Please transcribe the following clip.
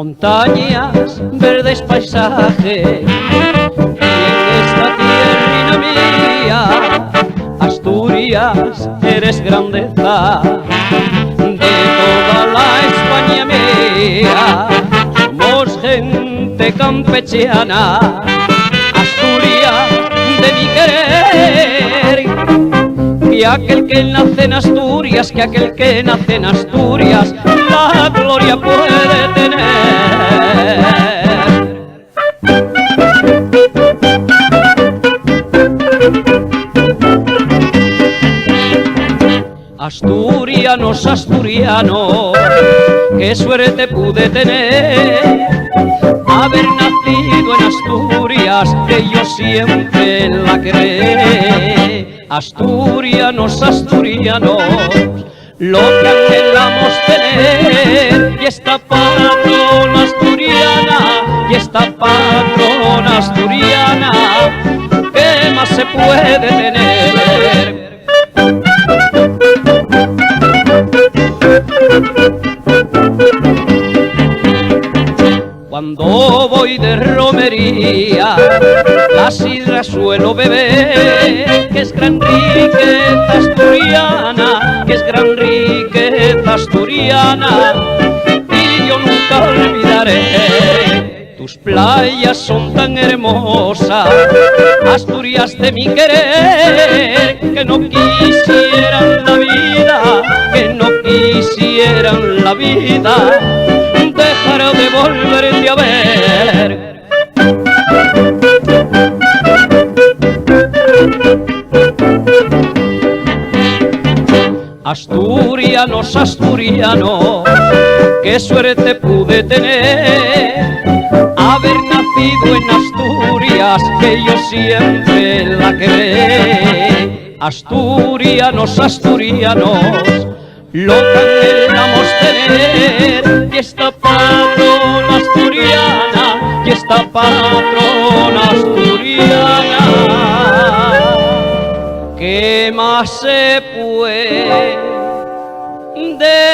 montañas, verdes paisajes, y en esta tierra mía, Asturias, eres grandeza de toda la España mía. Somos gente campechana, Asturias de mi querer, y aquel que nace en Asturias, que aquel que nace en Asturias, la gloria puede tener. Asturianos, asturianos, qué suerte pude tener, haber nacido en Asturias, que yo siempre la querré. Asturianos, asturianos, lo que anhelamos tener, y esta patrona asturiana, y esta patrona asturiana, ¿qué más se puede tener? Cuando voy de romería, la sidra suelo beber, que es gran riqueza asturiana, que es gran riqueza asturiana, y yo nunca olvidaré. Tus playas son tan hermosas, Asturias de mi querer, que no quisieran la vida, que no quisieran la vida, dejar de volverte a ver. Asturianos, asturianos, qué suerte pude tener, haber nacido en Asturias, que yo siempre la querré. Asturianos, asturianos, lo que anhelamos tener, y esta patrona asturiana, y esta patrona asturiana, ¿qué más se puede tener?